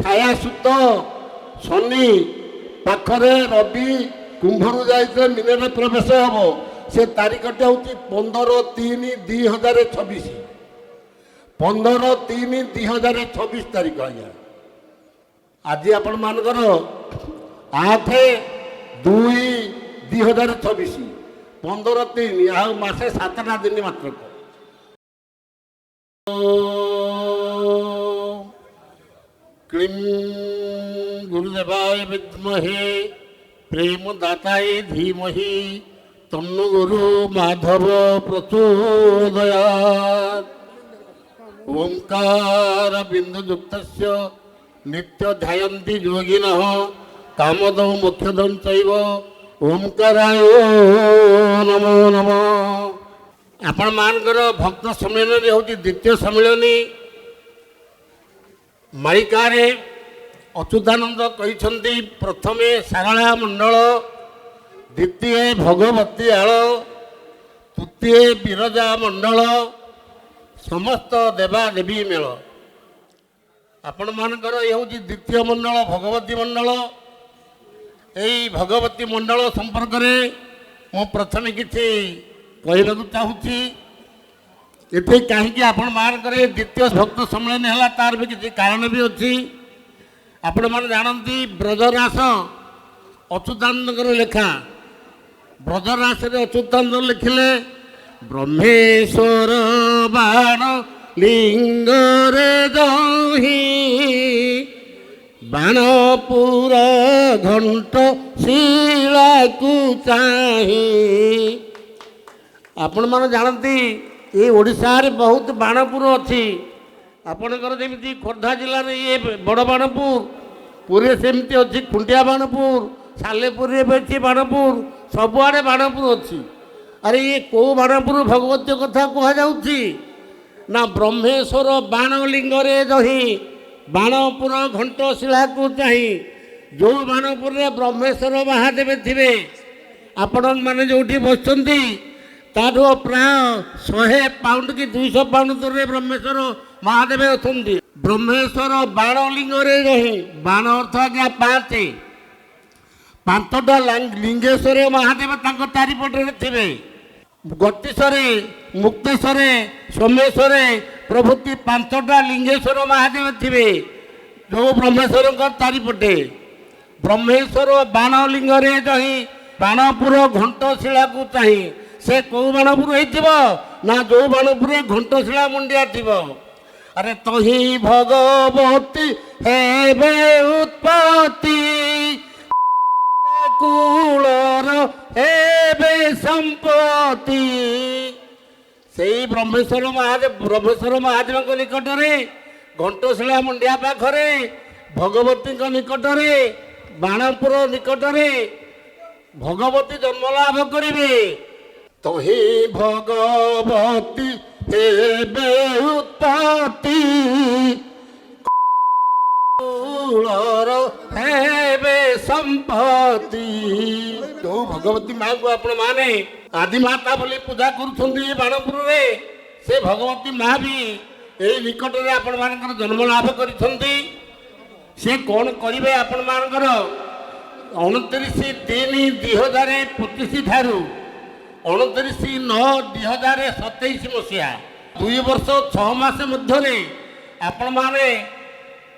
ଛାୟାସୁତ ଶନି ପାଖରେ ରବି କୁମ୍ଭରୁ ଯାଇଥିଲେ ମୀନରେ ପ୍ରବେଶ ହେବ। ସେ ତାରିଖଟି ହେଉଛି 15/3/2026। 15/3/2026 ତାରିଖ ଆଜ୍ଞା। ଆଜି ଆପଣମାନଙ୍କର 8/2/2026 15/3 ଆଉ ମାସେ 7ଟା ଦିନ ମାତ୍ର। କ୍ଲିଂ ଗୁରୁଦେବାୟ ବିଦ୍ମହେ ପ୍ରେମଦାତାୟ ଧୀମହି ତନ୍ନୋ ଗୁରୁ ମାଧବ ପ୍ରଚୋଦୟାତ୍। ଓଂକାର ବିନ୍ଦୁଯୁକ୍ତସ୍ୟ ନିତ୍ୟ ଧ୍ୟାୟନ୍ତି ଯୋଗିନଃ କାମଦଂ ମୋକ୍ଷଦଂ ଚୈବ ଓଂକାରାୟ ନମୋ ନମଃ। ଆପଣମାନଙ୍କର ଭକ୍ତ ସମ୍ମିଳନୀ ହେଉଛି ଦ୍ୱିତୀୟ ସମ୍ମିଳନୀ। ମାଳିକାରେ ଅଚ୍ୟୁତାନନ୍ଦ କହିଛନ୍ତି ପ୍ରଥମେ ଶାରଳା ମଣ୍ଡଳ, ଦ୍ୱିତୀୟ ଭଗବତୀ ଆଳ, ତୃତୀୟ ବିରଜା ମଣ୍ଡଳ, ସମସ୍ତ ଦେବାଦେବୀ ମେଳ। ଆପଣମାନଙ୍କର ଏ ହେଉଛି ଦ୍ୱିତୀୟ ମଣ୍ଡଳ ଭଗବତୀ ମଣ୍ଡଳ। ଏହି ଭଗବତୀ ମଣ୍ଡଳ ସମ୍ପର୍କରେ ମୁଁ ପ୍ରଥମେ କିଛି କହିବାକୁ ଚାହୁଁଛି। ଏଠି କାହିଁକି ଆପଣମାନଙ୍କର ଏ ଦ୍ୱିତୀୟ ଭକ୍ତ ସମ୍ମିଳନୀ ହେଲା ତାର ବି କିଛି କାରଣ ବି ଅଛି। ଆପଣମାନେ ଜାଣନ୍ତି ବ୍ରଜରାସ ଅଚ୍ୟୁତାନନ୍ଦଙ୍କର ଲେଖା। ବ୍ରଜରାସରେ ଅଚ୍ୟୁତାନନ୍ଦ ଲେଖିଲେ ବ୍ରହ୍ମେଶ୍ୱର ବାଣ ଲିଙ୍ଗରେ ଦହି ବାଣପୁର ଘଣ୍ଟ ଶିଳାକୁ ଚାହିଁ। ଆପଣମାନେ ଜାଣନ୍ତି ଏ ଓଡ଼ିଶାରେ ବହୁତ ବାଣପୁର ଅଛି। ଆପଣଙ୍କର ଯେମିତି ଖୋର୍ଦ୍ଧା ଜିଲ୍ଲାରେ ଇଏ ବଡ଼ ବାଣପୁର, ପୁରୀରେ ସେମିତି ଅଛି ଖୁଣ୍ଟିଆ ବାଣପୁର, ସାଲେପୁରରେ ବି ଅଛି ବାଣପୁର, ସବୁଆଡ଼େ ବାଣପୁର ଅଛି। ଆରେ ଇଏ କେଉଁ ବାଣପୁର ଭଗବତୀ କଥା କୁହାଯାଉଛି ନା ବ୍ରହ୍ମେଶ୍ୱର ବାଣ ଲିଙ୍ଗରେ ଦହି ବାଣପୁର ଘଣ୍ଟ ଶିଳାକୁ ଚାହିଁ। ଯେଉଁ ବାଣପୁରରେ ବ୍ରହ୍ମେଶ୍ୱର ମହାଦେବ ଥିବେ, ଆପଣମାନେ ଯେଉଁଠି ବସିଛନ୍ତି ତାଠୁ ପ୍ରାୟ 100 ପାଉଣ୍ଡ କି 200 ପାଉଣ୍ଡ ଦୂରରେ ବ୍ରହ୍ମେଶ୍ୱର ମହାଦେବ ଅଛନ୍ତି। ବ୍ରହ୍ମେଶ୍ୱର ବାଣ ଲିଙ୍ଗରେ ରହି, ବାଣ ଅର୍ଥ ଆଜ୍ଞା 5, 5ଟା ଲିଙ୍ଗେଶ୍ୱର ମହାଦେବ ତାଙ୍କ ଚାରିପଟରେ ଥିବେ। ଗତିଶ୍ୱରେ, ମୁକ୍ତେଶ୍ୱରେ, ସୋମେଶ୍ୱରେ ପ୍ରଭୃତି 5ଟା ଲିଙ୍ଗେଶ୍ୱର ମହାଦେବ ଥିବେ ଯେଉଁ ବ୍ରହ୍ମେଶ୍ୱରଙ୍କ ଚାରିପଟେ। ବ୍ରହ୍ମେଶ୍ୱର ବାଣ ଲିଙ୍ଗରେ ରହି ବାଣପୁର ଘଣ୍ଟଶିଳାକୁ ଚାହିଁ। ସେ କେଉଁ ବାଣପୁର ହେଇଥିବ ନା ଯେଉଁ ବାଣପୁରରେ ଘଣ୍ଟଶିଳା ମୁଣ୍ଡିଆ ଥିବ। ଆରେ ତହିଁ ଭଗବତୀ ହେବେ ଉତ୍ପତ୍ତି କୂଳର ହେବେ ସମ୍ପତ୍ତି। ସେଇ ବ୍ରହ୍ମେଶ୍ୱର ମହାଦେବଙ୍କ ନିକଟରେ, ଘଣ୍ଟଶିଳା ମୁଣ୍ଡିଆ ପାଖରେ, ଭଗବତୀଙ୍କ ନିକଟରେ, ବାଣପୁର ନିକଟରେ ଭଗବତୀ ଜନ୍ମ ଲାଭ କରିବେ। ତହିଁ ଭଗବତୀ ହେବେ ଉତ୍ପତ୍ତି କୂଳର ହେବେ ସମ୍ପତ୍ତି। ଯେଉଁ ଭଗବତୀ ମାଙ୍କୁ ଆପଣମାନେ ଆଦିମାତା ବୋଲି ପୂଜା କରୁଛନ୍ତି ବାଣପୁରରେ, ସେ ଭଗବତୀ ମା ବି ଏଇ ନିକଟରେ ଆପଣମାନଙ୍କର ଜନ୍ମ ଲାଭ କରିଛନ୍ତି। ସେ କ'ଣ କରିବେ ଆପଣମାନଙ୍କର 29/3/2025 ଠାରୁ 29/9/2027 ମସିହା 2 ବର୍ଷ 6 ମାସ ମଧ୍ୟରେ ଆପଣମାନେ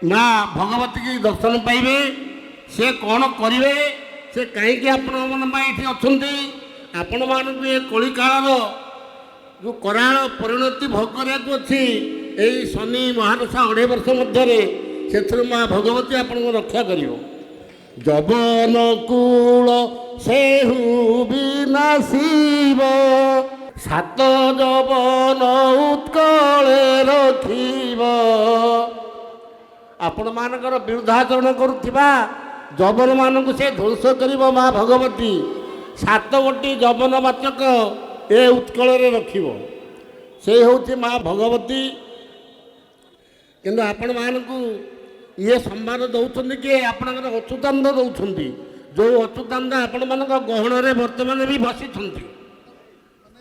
ମା ଭଗବତୀ କି ଦର୍ଶନ ପାଇବେ। ସେ କ'ଣ କରିବେ, ସେ କାହିଁକି ଆପଣମାନଙ୍କ ପାଇଁ ଏଠି ଅଛନ୍ତି, ଆପଣମାନଙ୍କୁ ଏ କଳିକାଳର ଯେଉଁ କରାଳ ପରିଣତି ଭୋଗ କରିବାକୁ ଅଛି ଏଇ ଶନି ମହାଦଶା 2.5 ବର୍ଷ ମଧ୍ୟରେ, ସେଥିରୁ ମା ଭଗବତୀ ଆପଣଙ୍କୁ ରକ୍ଷା କରିବ। ଯବନ କୂଳ ସେହୁ ବିନାଶିବ 7 ଯବନ ଉତ୍କଳେ ରଖିବ। ଆପଣମାନଙ୍କର ବିରୁଦ୍ଧାଚରଣ କରୁଥିବା ଯବନମାନଙ୍କୁ ସେ ଧ୍ୱଂସ କରିବ ମା ଭଗବତୀ। 7 ଗୋଟି ଯବନ ବାଚକ ଏ ଉତ୍କଳରେ ରଖିବ। ସେ ହେଉଛି ମା ଭଗବତୀ। କିନ୍ତୁ ଆପଣମାନଙ୍କୁ ଇଏ ସମ୍ବାଦ ଦେଉଛନ୍ତି କିଏ? ଆପଣଙ୍କର ଅଚ୍ୟୁତାନନ୍ଦ ଦେଉଛନ୍ତି। ଯେଉଁ ଅଚ୍ୟୁତାନନ୍ଦ ଆପଣମାନଙ୍କ ଗହଣରେ ବର୍ତ୍ତମାନ ବି ବସିଛନ୍ତି।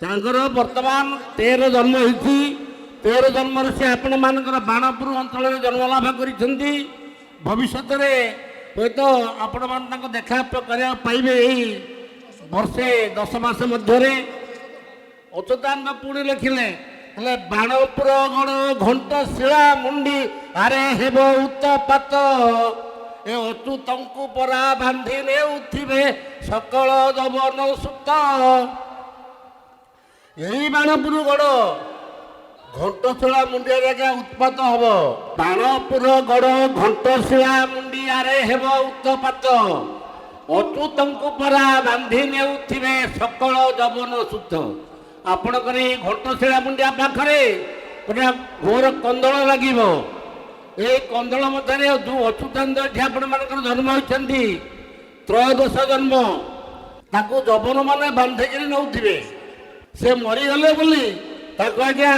ତାଙ୍କର ବର୍ତ୍ତମାନ 13 ଜନ୍ମ ହୋଇଛି। 13 ଜନ୍ମରେ ସେ ଆପଣମାନଙ୍କର ବାଣପୁର ଅଞ୍ଚଳରେ ଜନ୍ମ ଲାଭ କରିଛନ୍ତି। ଭବିଷ୍ୟତରେ ହୁଏତ ଆପଣମାନେ ତାଙ୍କ ଦେଖା କରିବାକୁ ପାଇବେ। ଏଇ ବର୍ଷେ 10 ମାସ ମଧ୍ୟରେ ଅଚ୍ୟୁତାନନ୍ଦ ପୁଣି ଲେଖିଲେ, ହେଲେ ବାଣପୁର ଗଣ ଘଣ୍ଟ ଶିଳା ମୁଣ୍ଡି ଆରେ ହେବ ଉତ୍ତପାତ, ଏ ଅଚ୍ୟୁତଙ୍କୁ ପରା ବାନ୍ଧି ନେଉଥିବେ ସକଳ ଯବନ ସୁତ। ଏଇ ବାଣପୁର ଗଡ଼ ଘଣ୍ଟଶିଳା ମୁଣ୍ଡିଆରେ ଆଜ୍ଞା ଉତ୍ପାତ ହବ। ବାଣପୁର ଗଡ଼ ଘଣ୍ଟଶିଳା ମୁଣ୍ଡିଆରେ ହେବ ଉତ୍ତପାତ, ଅଚ୍ୟୁତଙ୍କୁ ପରା ବାନ୍ଧି ନେଉଥିବେ ସକଳ ଯବନ ସୁତ। ଆପଣଙ୍କର ଏଇ ଘଣ୍ଟଶିଳା ମୁଣ୍ଡିଆ ପାଖରେ ଗୋଟେ ଘୋର କନ୍ଦଳ ଲାଗିବ। এই କନ୍ଦଳ ମଧ୍ୟରେ ଯେଉଁ ଅଚ୍ୟୁତାନନ୍ଦ ଏଠି ଆପଣମାନଙ୍କର ଜନ୍ମ ହୋଇଛନ୍ତି, ତ୍ରୟୋଦଶ ଜନ୍ମ, ତାକୁ ଯବନମାନେ ବାନ୍ଧିକିରି ନେଉଥିବେ। ସେ ମରିଗଲେ ବୋଲି ତାକୁ ଆଜ୍ଞା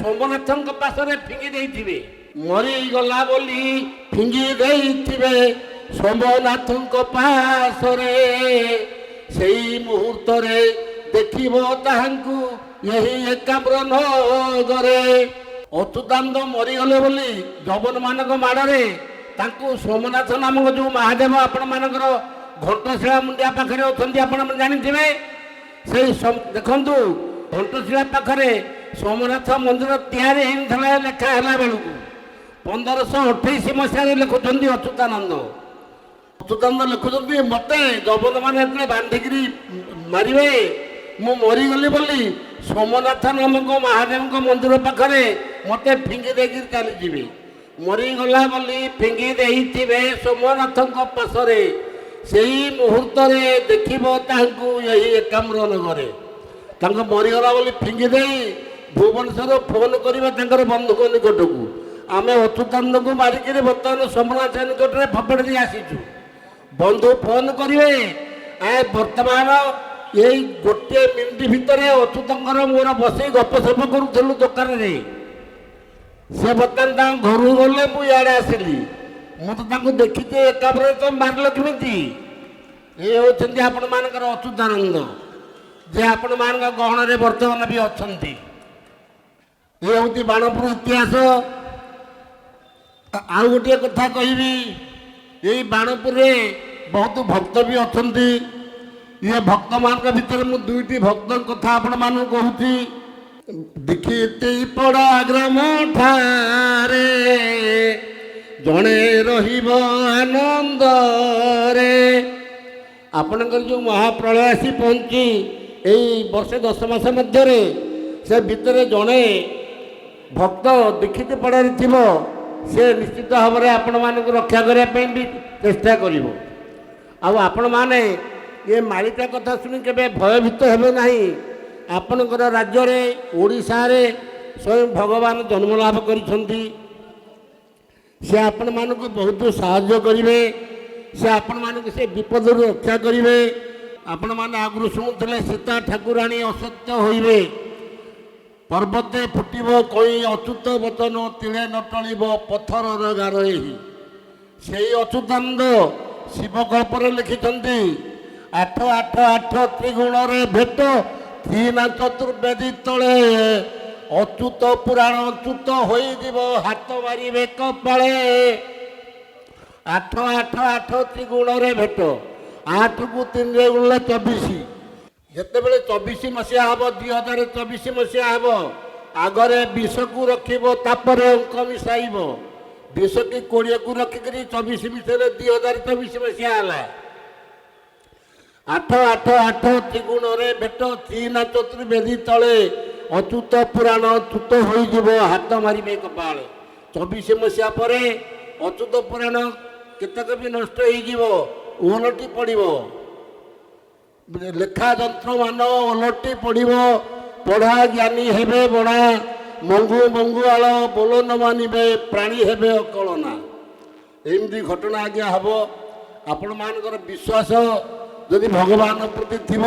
ସୋମନାଥଙ୍କ ପାଶରେ ଫିଙ୍ଗି ଦେଇଥିବେ। ମରିଗଲା ବୋଲି ଫିଙ୍ଗି ଦେଇଥିବେ ସୋମନାଥଙ୍କ ପାଶରେ, ସେଇ ମୁହୂର୍ତ୍ତରେ ଦେଖିବ ତାହାଙ୍କୁ ଏହି ଏକାମ୍ର ନଗରେ। ଅଚ୍ୟୁତାନନ୍ଦ ମରିଗଲେ ବୋଲି ଯବନମାନଙ୍କ ମାଡ଼ରେ ତାଙ୍କୁ ସୋମନାଥ ନାମକ ଯେଉଁ ମହାଦେବ ଆପଣମାନଙ୍କର ଘଣ୍ଟଶିଳା ମୁଣ୍ଡିଆ ପାଖରେ ଅଛନ୍ତି ଆପଣମାନେ ଜାଣିଥିବେ। ସେଇ ଦେଖନ୍ତୁ ଘଣ୍ଟଶିଳା ପାଖରେ ସୋମନାଥ ମନ୍ଦିର ତିଆରି ହେଇନଥିଲା ଲେଖା ହେଲା ବେଳକୁ 1528 ମସିହାରେ ଲେଖୁଛନ୍ତି ଅଚ୍ୟୁତାନନ୍ଦ। ଅଚ୍ୟୁତାନନ୍ଦ ଲେଖୁଛନ୍ତି, ମୋତେ ଯବନମାନେ ଯେତେବେଳେ ବାନ୍ଧିକିରି ମାରିବେ, ମୁଁ ମରିଗଲି ବୋଲି ସୋମନାଥ ନାମକ ମହାଦେବଙ୍କ ମନ୍ଦିର ପାଖରେ ମୋତେ ଫିଙ୍ଗି ଦେଇକିରି ଚାଲିଯିବେ। ମରିଗଲା ବୋଲି ଫିଙ୍ଗି ଦେଇଥିବେ ସୋମନାଥଙ୍କ ପାଶରେ, ସେଇ ମୁହୂର୍ତ୍ତରେ ଦେଖିବ ତାହାଙ୍କୁ ଏହି ଏକାମ୍ର ନଗରେ। ତାଙ୍କ ମରିଗଲା ବୋଲି ଫିଙ୍ଗି ଦେଇ ଭୁବନେଶ୍ୱର ଫୋନ୍ କରିବେ ତାଙ୍କର ବନ୍ଧୁଙ୍କ ନିକଟକୁ, ଆମେ ଅଚ୍ୟୁତାନନ୍ଦଙ୍କୁ ମାରିକିରି ବର୍ତ୍ତମାନ ସୋମନାଥ ନିକଟରେ ଫୋପାଡ଼ି ଦେଇ ଆସିଛୁ। ବନ୍ଧୁ ଫୋନ୍ କରିବେ, ବର୍ତ୍ତମାନ ଏଇ ଗୋଟିଏ ମିନିଟ୍ ଭିତରେ ଅଚ୍ୟୁତଙ୍କର ମୋର ବସି ଗପସପ କରୁଥିଲୁ ଦୋକାନରେ, ସେ ବର୍ତ୍ତମାନ ତାଙ୍କ ଘରକୁ ଗଲେ, ମୁଁ ଇଆଡ଼େ ଆସିଲି, ମୁଁ ତ ତାଙ୍କୁ ଦେଖିଛି ଏକାମ୍ରରେ, ତ ମାରିଲ କେମିତି? ଏ ହେଉଛନ୍ତି ଆପଣମାନଙ୍କର ଅଚ୍ୟୁତାନନ୍ଦ, ଯେ ଆପଣମାନଙ୍କ ଗହଣରେ ବର୍ତ୍ତମାନ ବି ଅଛନ୍ତି। ଏ ହେଉଛି ବାଣପୁର ଇତିହାସ। ଆଉ ଗୋଟିଏ କଥା କହିବି, ଏଇ ବାଣପୁରରେ ବହୁତ ଭକ୍ତ ବି ଅଛନ୍ତି। ଇଏ ଭକ୍ତମାନଙ୍କ ଭିତରେ ମୁଁ 2ଟି ଭକ୍ତଙ୍କ କଥା ଆପଣମାନଙ୍କୁ କହୁଛି। ଦେଖିତେ ପଡ଼ା ଗ୍ରାମ ଠାରେ ଜଣେ ରହିବ ଆନନ୍ଦରେ। ଆପଣଙ୍କର ଯେଉଁ ମହାପ୍ରଳୟ ଆସି ପହଞ୍ଚି ଏଇ ବର୍ଷେ 10 ମାସ ମଧ୍ୟରେ, ସେ ଭିତରେ ଜଣେ ଭକ୍ତ ଦୀକ୍ଷିତ ପଡ଼ାରେ ଥିବ, ସେ ନିଶ୍ଚିତ ଭାବରେ ଆପଣମାନଙ୍କୁ ରକ୍ଷା କରିବା ପାଇଁ ବି ଚେଷ୍ଟା କରିବ। ଆଉ ଆପଣମାନେ ଏ ମାଳିକା କଥା ଶୁଣି କେବେ ଭୟଭୀତ ହେବେ ନାହିଁ। ଆପଣଙ୍କର ରାଜ୍ୟରେ ଓଡ଼ିଶାରେ ସ୍ୱୟଂ ଭଗବାନ ଜନ୍ମ ଲାଭ କରିଛନ୍ତି। ସେ ଆପଣମାନଙ୍କୁ ବହୁତ ସାହାଯ୍ୟ କରିବେ, ସେ ଆପଣମାନଙ୍କୁ ସେ ବିପଦରୁ ରକ୍ଷା କରିବେ। ଆପଣମାନେ ଆଗରୁ ଶୁଣୁଥିଲେ ସୀତା ଠାକୁରାଣୀ ଅସତ୍ୟ ହୋଇବେ, ପର୍ବତେ ଫୁଟିବ କଇ ଅଚ୍ୟୁତ ବଚନ ତିଳେ ନ ଟଳିବ ପଥରର ଗାର ଏହି। ସେଇ ଅଚ୍ୟୁତାନନ୍ଦ ଶିବକଳ୍ପରେ ଲେଖିଛନ୍ତି, 8 ତ୍ରିଗୁଣରେ ଭେଟ ତ୍ରିନା ଚତୁର୍ବେଦୀ ତଳେ, ଅଚ୍ୟୁତ ପୁରାଣ ଅଚ୍ୟୁତ ହୋଇଯିବ ହାତ ମାରିବେ କପାଳେ। 8 ତ୍ରିଗୁଣରେ ଭେଟ, 8କୁ 3ରେ ଗୁଣିଲେ 24। ଯେତେବେଳେ 24 ମସିହା ହେବ, 2024 ମସିହା ହେବ, ଆଗରେ 20କୁ ରଖିବ, ତାପରେ ଅଙ୍କ ମିଶାଇବ। 20 କି 20କୁ ରଖିକରି 24 ମିଶାଇଲେ 2024 ମସିହା ହେଲା। 8 ତ୍ରିଗୁଣରେ ଭେଟ ତ୍ରିନା ଚତୁର୍ବେଦୀ ତଳେ, ଅଚ୍ୟୁତ ପୁରାଣ ଅଚ୍ୟୁତ ହୋଇଯିବ ହାତ ମାରିବେ କପାଳ। 24 ମସିହା ପରେ ଅଚ୍ୟୁତ ପୁରାଣ କେତେକ ବି ନଷ୍ଟ ହେଇଯିବ, ଓଲଟି ପଡ଼ିବ। ଲେଖା ଯନ୍ତ୍ରମାନ ଓଲଟି ପଡ଼ିବ, ପଢ଼ା ଜ୍ଞାନୀ ହେବେ ବଣା, ମଙ୍ଗୁ ମଙ୍ଗୁଆଳ ବୋଲ ନ ମାନିବେ ପ୍ରାଣୀ ହେବେ ଅକଳନା। ଏମିତି ଘଟଣା ଆଜ୍ଞା ହେବ। ଆପଣମାନଙ୍କର ବିଶ୍ୱାସ ଯଦି ଭଗବାନ ପ୍ରତି ଥିବ,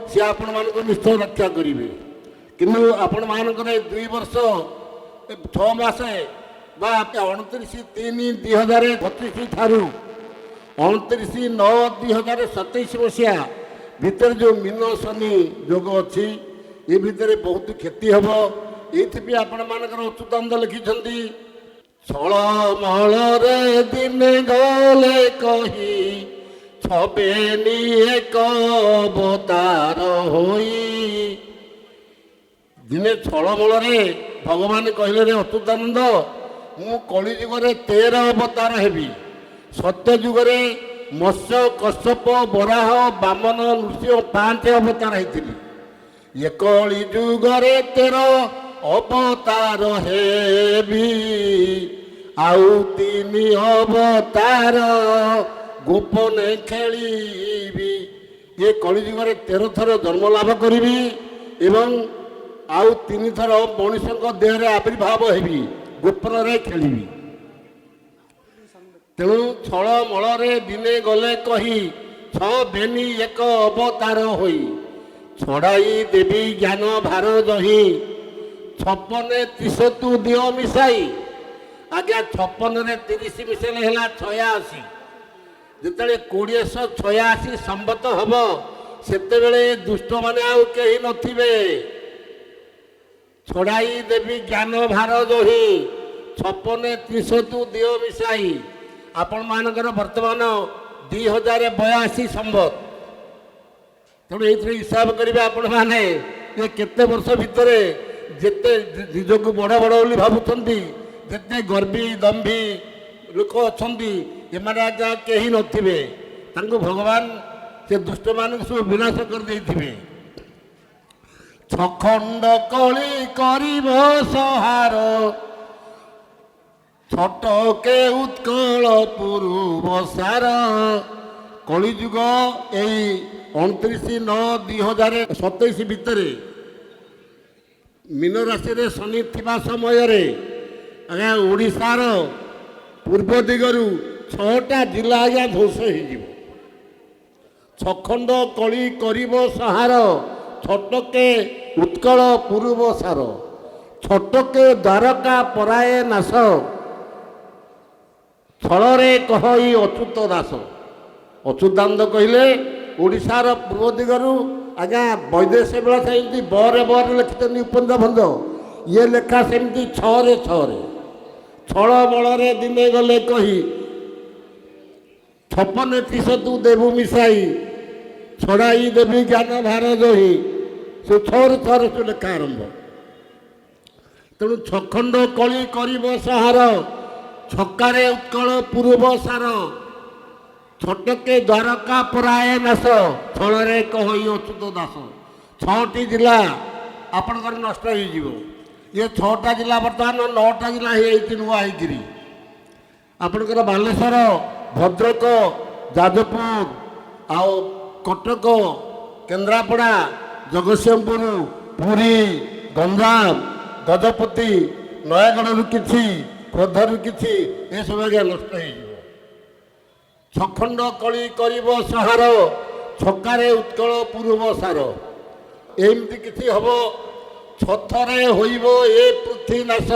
ସେ ଆପଣମାନଙ୍କୁ ନିଶ୍ଚୟ ରକ୍ଷା କରିବେ। କିନ୍ତୁ ଆପଣମାନଙ୍କର 2 ବର୍ଷ 6 ମାସ ବା 29/3/2025 ଠାରୁ 29/9/2027 ମସିହା ଭିତରେ ଯେଉଁ ମୀନ ଶନି ଯୋଗ ଅଛି, ଏ ଭିତରେ ବହୁତ କ୍ଷତି ହେବ। ଏଇଥିପାଇଁ ଆପଣମାନଙ୍କର ଅଚ୍ୟୁତାନନ୍ଦ ଲେଖିଛନ୍ତି, ଛଳମଳରେ ଦିନେ ଗଲେ କହି ଛବେନି ଏକ ଅବତାର ହୋଇ। ଦିନେ ଛଳମଳରେ ଭଗବାନ କହିଲେ ରେ ଅଚ୍ୟୁତାନନ୍ଦ, ମୁଁ କଳି ଯୁଗରେ 13 ଅବତାର ହେବି। ସତ୍ୟ ଯୁଗରେ ମତ୍ସ୍ୟ, କଶ୍ୟପ, ବରାହ, ବାମନ, ନୃସିଂହ 5 ଅବତାର ହେଇଥିଲି। ଏ କଳି ଯୁଗରେ 13 ଅବତାର ହେବି, ଆଉ 3 ଅବତାର ଗୋପନେ ଖେଳିବି। ଏ କଳି ଯୁଗରେ 13 ଥର ଜନ୍ମ ଲାଭ କରିବି ଏବଂ ଆଉ 3 ଥର ମଣିଷଙ୍କ ଦେହରେ ଆବିର୍ଭାବ ହେବି, ଗୋପନରେ ଖେଳିବି। ତେଣୁ ଛଳମଳରେ ଦିନେ ଗଲେ କହି ଛବେନି ଏକ ଅବତାର ହୋଇ। ଛଡ଼ାଇ ଦେବି ଜ୍ଞାନ ଭାର ଦହି, 56 ତ୍ରିଶତୁ ଦିଅ ମିଶାଇ। ଆଜ୍ଞା 56ରେ 30 ମିଶାଇଲେ ହେଲା 86। ଯେତେବେଳେ 2086 ସମ୍ବତ ହେବ ସେତେବେଳେ ଦୁଷ୍ଟମାନେ ଆଉ କେହି ନଥିବେ। ଛଡ଼ାଇ ଦେବି ଜ୍ଞାନ ଭାର ଦହି, 56 ତ୍ରିଶତୁ ଦିଅ ମିଶାଇ। ଆପଣମାନଙ୍କର ବର୍ତ୍ତମାନ 2082 ସମ୍ବତ। ତେଣୁ ଏଇଥିରେ ହିସାବ କରିବେ ଆପଣମାନେ ଯେ କେତେ ବର୍ଷ ଭିତରେ ଯେତେ ନିଜକୁ ବଡ଼ ବଡ଼ ବୋଲି ଭାବୁଛନ୍ତି, ଯେତେ ଗର୍ବୀ ଦମ୍ଭୀ ଲୋକ ଅଛନ୍ତି, ଏମାନେ ଆଜ୍ଞା କେହି ନଥିବେ। ତାଙ୍କୁ ଭଗବାନ ସେ ଦୁଷ୍ଟମାନଙ୍କୁ ସବୁ ବିନାଶ କରିଦେଇଥିବେ। ଛଖଣ୍ଡ କଳି କରିବ ସହାର, ଛଟକେ ଉତ୍କଳ ପୂର୍ବସାର। କଳିଯୁଗ ଏଇ 29/9/2027 ଭିତରେ ମୀନ ରାଶିରେ ଶନି ଥିବା ସମୟରେ ଆଜ୍ଞା ଓଡ଼ିଶାର ପୂର୍ବ ଦିଗରୁ 6ଟା ଜିଲ୍ଲା ଆଜ୍ଞା ଧ୍ୱଂସ ହେଇଯିବ। ଛଖଣ୍ଡ କଳି କରିବ ସହାର, ଛଟକେ ଉତ୍କଳ ପୂର୍ବସାର। ଛଟକେ ଦ୍ୱାରକା ପରାଏ ନାଶ, ଛଳରେ କହଇ ଅଚ୍ୟୁତ ଦାସ। ଅଚ୍ୟୁତାନନ୍ଦ କହିଲେ ଓଡ଼ିଶାର ପୂର୍ବ ଦିଗରୁ ଆଜ୍ଞା ବୈଦେଶ ବେଳା ସେମିତି ବରେ ଲେଖିଛନ୍ତି ଉପେନ୍ଦ୍ର ଭଞ୍ଜ, ଇଏ ଲେଖା ସେମିତି 6ରେ 6ରେ। ଛଳମଳରେ ଦିନେ ଗଲେ କହି 56 ତ୍ରିଶତୁ ଦେବୁ ମିଶାଇ। ଛଡ଼ାଇ ଦେବି ଜ୍ଞାନ ଭାର ଦହି, ସେ 6ରେ 6ରେ ସେ ଲେଖା ଆରମ୍ଭ। ତେଣୁ ଛଖଣ୍ଡ କଳି କରିବ ସହାର, ଛକାରେ ଉତ୍କଳ ପୂର୍ବସାର। ଛଟକେ ଦ୍ୱାରକା ପରାଏ ନାଶ, ଛଳରେ କହଇ ଅଚ୍ୟୁତ ଦାସ। 6ଟି ଜିଲ୍ଲା ଆପଣଙ୍କର ନଷ୍ଟ ହେଇଯିବ। ଇଏ 6ଟା ଜିଲ୍ଲା ବର୍ତ୍ତମାନ 9ଟା ଜିଲ୍ଲା ହେଇଯାଇଛି ନୂଆ ହେଇକିରି। ଆପଣଙ୍କର ବାଲେଶ୍ୱର, ଭଦ୍ରକ, ଯାଜପୁର, ଆଉ କଟକ, କେନ୍ଦ୍ରାପଡ଼ା, ଜଗତସିଂହପୁର, ପୁରୀ, ଗଞ୍ଜାମ, ଗଜପତି, ନୟାଗଡ଼ରୁ କିଛି, ଖୋର୍ଦ୍ଧାରୁ କିଛି, ଏସବୁ ଆଜ୍ଞା ନଷ୍ଟ ହେଇଯିବ। ଛଖଣ୍ଡ କଳି କରିବ ସହାର, ଛକାରେ ଉତ୍କଳ ପୂର୍ବସାର। ଏମିତି କିଛି ହେବ। 6 ଥରେ ହୋଇବ ଏ ପୃଥ୍ୱୀ ନାଶ।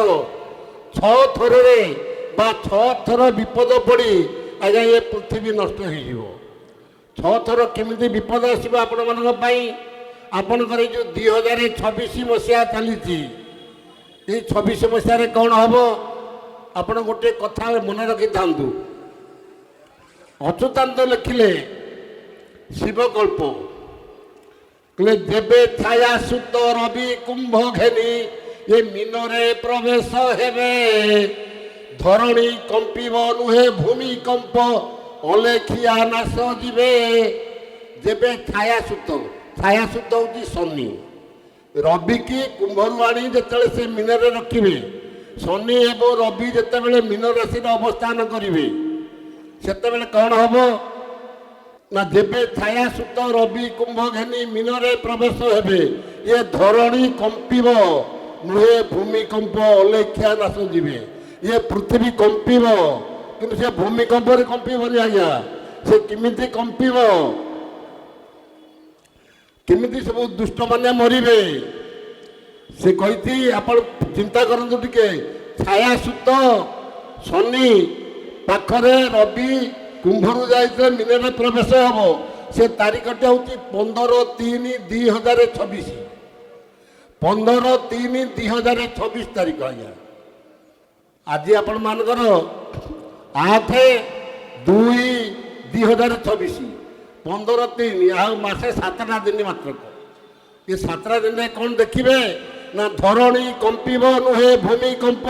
6 ଥରରେ ବା 6 ଥର ବିପଦ ପଡ଼ି ଆଜ୍ଞା ଏ ପୃଥିବୀ ନଷ୍ଟ ହେଇଯିବ। 6 ଥର କେମିତି ବିପଦ ଆସିବ ଆପଣମାନଙ୍କ ପାଇଁ? ଆପଣଙ୍କର ଏଇ ଯେଉଁ 2026 ମସିହା ଚାଲିଛି, ଏଇ 26 ମସିହାରେ କ'ଣ ହେବ ଆପଣ ଗୋଟିଏ କଥା ମନେ ରଖିଥାନ୍ତୁ। ଅଚ୍ୟୁତାନନ୍ଦ ଲେଖିଲେ ଶିବକଳ୍ପ, କହିଲେ ଯେବେ ଛାୟା ସୁତ ରବି କୁମ୍ଭ ଘେନି ଏ ମୀନରେ ପ୍ରବେଶ ହେବେ, ଧରଣୀ କମ୍ପିବ ନୁହେଁ ଭୂମିକମ୍ପ, ଅଲେଖିଆ ନାଶ ଯିବେ। ଯେବେ ଛାୟା ସୁତ ହେଉଛି ଶନି, ରବିକି କୁମ୍ଭରୁ ଆଣି ଯେତେବେଳେ ସେ ମୀନରେ ରଖିବେ, ଶନି ଏବଂ ରବି ଯେତେବେଳେ ମୀନ ରାଶିରେ ଅବସ୍ଥାନ କରିବେ ସେତେବେଳେ କ'ଣ ହେବ ନା, ଯେବେ ଛାୟା ସୁତ ରବି କୁମ୍ଭ ଘେନି ମୀନରେ ପ୍ରବେଶ ହେବେ, ଏ ଧରଣୀ କମ୍ପିବ ନୁହେଁ ଭୂମିକମ୍ପ, ଅଲେଖିଆ ନାଶ ଯିବେ। ଇଏ ପୃଥିବୀ କମ୍ପିବ, କିନ୍ତୁ ସେ ଭୂମିକମ୍ପରେ କମ୍ପିବନି ଆଜ୍ଞା। ସେ କେମିତି କମ୍ପିବ, କେମିତି ସବୁ ଦୁଷ୍ଟମାନେ ମରିବେ ସେ କହିଛି। ଆପଣ ଚିନ୍ତା କରନ୍ତୁ ଟିକେ। ଛାୟା ସୁତ ଶନି ପାଖରେ ରବି କୁମ୍ଭରୁ ଯାଇଥିଲେ ମୀନରେ ପ୍ରବେଶ ହେବ। ସେ ତାରିଖଟି ହେଉଛି 15/3/2026। 15/3/2026 ତାରିଖ ଆଜ୍ଞା। ଆଜି ଆପଣମାନଙ୍କର 8/2/2024 15/3 ଆଉ ମାସେ 7ଟା ଦିନ ମାତ୍ର। ଏ 7ଟା ଦିନରେ କ'ଣ ଦେଖିବେ ନା ଧରଣୀ କମ୍ପିବ ନୁହେଁ ଭୂମିକମ୍ପ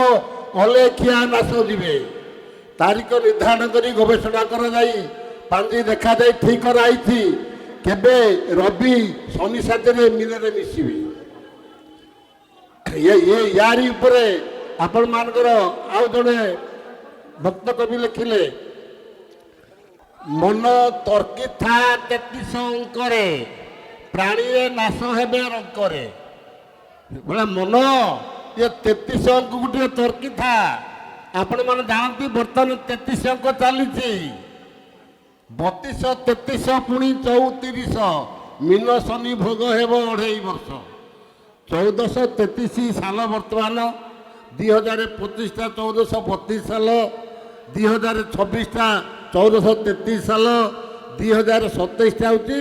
ଅଲେଖିଆ ନାଶ ଯିବେ। ତାରିଖ ନିର୍ଦ୍ଧାରଣ କରି ଗବେଷଣା କରାଯାଇ ପାଞ୍ଜି ଦେଖାଯାଇ ଠିକ୍ କରାଯାଇଛି କେବେ ରବି ଶନି ସାଥିରେ ମିଳରେ ମିଶିବେ। ୟାରି ଉପରେ ଆପଣମାନଙ୍କର ଆଉ ଜଣେ ଭକ୍ତ କବି ଲେଖିଲେ ମନ ତର୍କିଥା 33 ଅଙ୍କରେ ପ୍ରାଣୀରେ ନାଶ ହେବେ ରଙ୍କରେ। ବୋଲେ ମନ ଏ 33 ଅଙ୍କ ଗୋଟିଏ ତର୍କିଥା। ଆପଣମାନେ ଜାଣନ୍ତି ବର୍ତ୍ତମାନ 33 ଅଙ୍କ ଚାଲିଛି 32 33 ପୁଣି 34 ମୀନ ଶନି ଭୋଗ ହେବ 2.5 ବର୍ଷ। 1433 ସାଲ ବର୍ତ୍ତମାନ 2025ଟା 1432 ସାଲ 2026ଟା 1433 ସାଲ 2027ଟା ହେଉଛି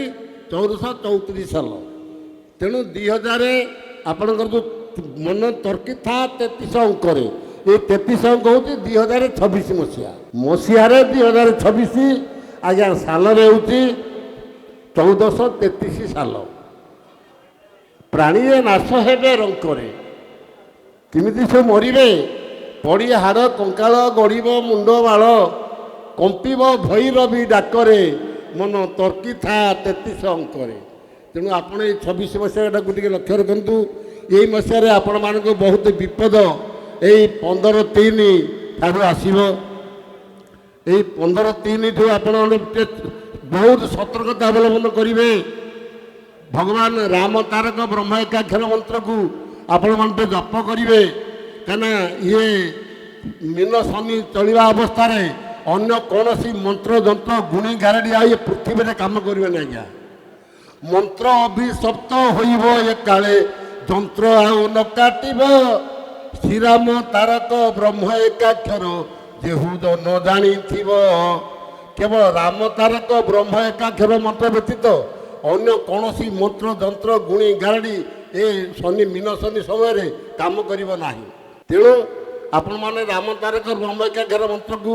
1434 ସାଲ। ତେଣୁ 2000 ଆପଣଙ୍କର ଯେଉଁ ମନ ତର୍କିଥା 33 ଅଙ୍କରେ ଏ 33 ଅଙ୍କ ହେଉଛି 2026 ମସିହାରେ 2026 ଆଜ୍ଞା ସାଲରେ ହେଉଛି 1433 ସାଲ। ପ୍ରାଣୀରେ ନାଶ ହେବେ ରଙ୍କରେ। କେମିତି ସେ ମରିବେ? ପଡ଼ି ହାଡ଼ କଙ୍କାଳ ଗଡ଼ିବ ମୁଣ୍ଡ ବାଳ କମ୍ପିବ ଭୈରବୀ ଡାକରେ ମନ ତର୍କିଥା 33 ଅଙ୍କରେ। ତେଣୁ ଆପଣ ଏଇ 26 ମସିହାଟାକୁ ଟିକେ ଲକ୍ଷ୍ୟ ରଖନ୍ତୁ। ଏଇ ମସିହାରେ ଆପଣମାନଙ୍କୁ ବହୁତ ବିପଦ ଏଇ 15/3 ଠାରୁ ଆସିବ। ଏଇ 15/3 ଆପଣମାନେ ବହୁତ ସତର୍କତା ଅବଲମ୍ବନ କରିବେ। ଭଗବାନ ରାମ ତାରକ ବ୍ରହ୍ମ ଏକାକ୍ଷର ମନ୍ତ୍ରକୁ ଆପଣମାନେ ଜପ କରିବେ। କାହିଁକିନା ଇଏ ମୀନ ଶନି ଚଳିବା ଅବସ୍ଥାରେ ଅନ୍ୟ କୌଣସି ମନ୍ତ୍ର ଯନ୍ତ୍ର ଗୁଣି ଗାରେଡ଼ି ଆଉ ଏ ପୃଥିବୀରେ କାମ କରିବେନି ଆଜ୍ଞା। ମନ୍ତ୍ର ଅଭିଶପ୍ତ ହୋଇବ ଏ କାଳେ ଯନ୍ତ୍ର ଆଉ ନ କାଟିବ। ଶ୍ରୀରାମ ତାରକ ବ୍ରହ୍ମ ଏକାକ୍ଷର ଯେହୁ ନ ଜାଣିଥିବ। କେବଳ ରାମ ତାରକ ବ୍ରହ୍ମ ଏକାକ୍ଷର ମନ୍ତ୍ର ବ୍ୟତୀତ ଅନ୍ୟ କୌଣସି ମନ୍ତ୍ର ଯନ୍ତ୍ର ଗୁଣି ଗାରେଡ଼ି ଏ ଶନି ମୀନ ଶନି ସମୟରେ କାମ କରିବ ନାହିଁ। ତେଣୁ ଆପଣମାନେ ରାମ ତାରକ ବ୍ରହ୍ମ ଏକାକ୍ଷର ମନ୍ତ୍ରକୁ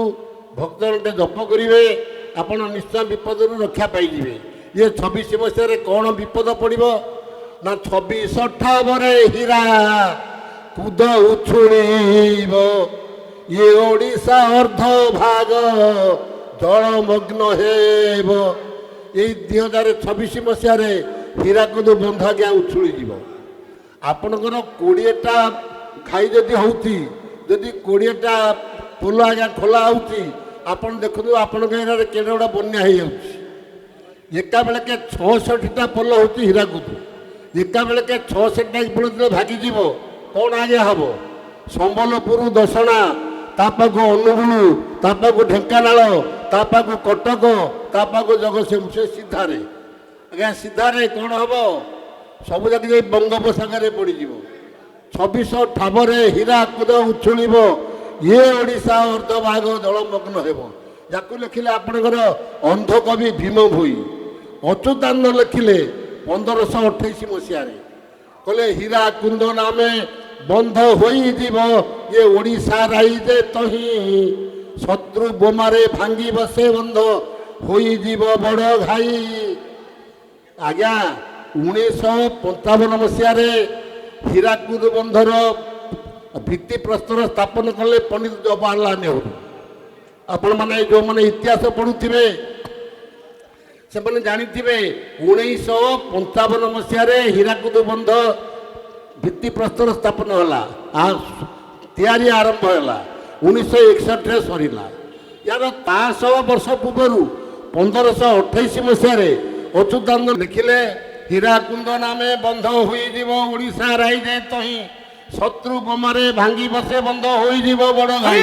ଭକ୍ତମାନେ ଜପ କରିବେ। ଆପଣ ନିଶ୍ଚୟ ବିପଦରୁ ରକ୍ଷା ପାଇଯିବେ। ଇଏ 26 ମସିହାରେ କ'ଣ ବିପଦ ପଡ଼ିବ ନା 26 ଠାବରେ ହୀରା କୁଦ ଉଛୁଳିବ। ଇଏ ଓଡ଼ିଶା ଅର୍ଦ୍ଧ ଭାଗ ଜଳମଗ୍ନ ହେବ। ଏଇ 2026 ମସିହାରେ ହୀରାକୁଦ ବନ୍ଧ ଆଜ୍ଞା ଉଛୁଳିଯିବ। ଆପଣଙ୍କର 20ଟା ଘାଇ ଯଦି ହେଉଛି, ଯଦି 20ଟା ପୋଲ ଆଜ୍ଞା ଖୋଲା ହେଉଛି, ଆପଣ ଦେଖନ୍ତୁ ଆପଣଙ୍କ ଏରିଆରେ କେଡ଼େ ଗୁଡ଼ା ବନ୍ୟା ହେଇଯାଉଛି। ଏକାବେଳକେ 66ଟା ପୋଲ ହେଉଛି ହୀରାକୁଦ। ଏକାବେଳକେ 66ଟା ପୋଲ ଯେତେବେଳେ ଭାଗିଯିବ କ'ଣ ଆଜ୍ଞା ହେବ? ସମ୍ବଲପୁର ଦଶଣା, ତା ପାଖକୁ ଅନୁଗୁଳ, ତା ପାଖକୁ ଢେଙ୍କାନାଳ, ତା ପାଖକୁ କଟକ, ତା ପାଖକୁ ଜଗତସିଂହପୁର, ସେ ସିଧାରେ ଆଜ୍ଞା ସିଧାରେ କ'ଣ ହେବ? ସବୁ ଯାକ ଯାଇ ବଙ୍ଗୋପସାଗରରେ ପଡ଼ିଯିବ। 26 ଠାବରେ ହୀରାକୁଦ ଉଛୁଳିବ। ଇଏ ଓଡ଼ିଶା ଅର୍ଦ୍ଧଭାଗ ଜଳମଗ୍ନ ହେବ। ଯାକୁ ଲେଖିଲେ ଆପଣଙ୍କର ଅନ୍ଧକବି ଭୀମ ଭୋଇ। ଅଚ୍ୟୁତାନନ୍ଦ ଲେଖିଲେ 1528 ମସିହାରେ କହିଲେ ହୀରାକୁଦ ନାମେ ବନ୍ଧ ହୋଇଯିବ। ଇଏ ଓଡ଼ିଶା ରାଇଜେ ତହିଁ ଶତ୍ରୁ ବୋମାରେ ଭାଙ୍ଗି ବସେ ବନ୍ଧ ହୋଇଯିବ ବଡ଼ ଘାଇ। ଆଜ୍ଞା 1955 ମସିହାରେ ହୀରାକୁଦ ବନ୍ଧର ଭିତ୍ତିପ୍ରସ୍ତର ସ୍ଥାପନ କଲେ ପଣ୍ଡିତ ଜବାହରଲାଲ ନେହେରୁ। ଆପଣମାନେ ଯେଉଁମାନେ ଇତିହାସ ପଢ଼ୁଥିବେ ସେମାନେ ଜାଣିଥିବେ 1955 ମସିହାରେ ହୀରାକୁଦ ବନ୍ଧ ଭିତ୍ତିପ୍ରସ୍ତର ସ୍ଥାପନ ହେଲା, ତିଆରି ଆରମ୍ଭ ହେଲା। 1961ରେ ସରିଲା। ୟାର 500 ବର୍ଷ ପୂର୍ବରୁ 1528 ମସିହାରେ ଅଚ୍ୟୁତାନନ୍ଦ ଲେଖିଲେ ହୀରାକୁଦ ନାମେ ବନ୍ଧ ହୋଇଯିବ ଓଡ଼ିଶା ରାଇଜେ ତହିଁ ଶତ୍ରୁ ବୋମାରେ ଭାଙ୍ଗି ବସେ ବନ୍ଧ ହୋଇଯିବ ବଡ଼ ଘାଇ।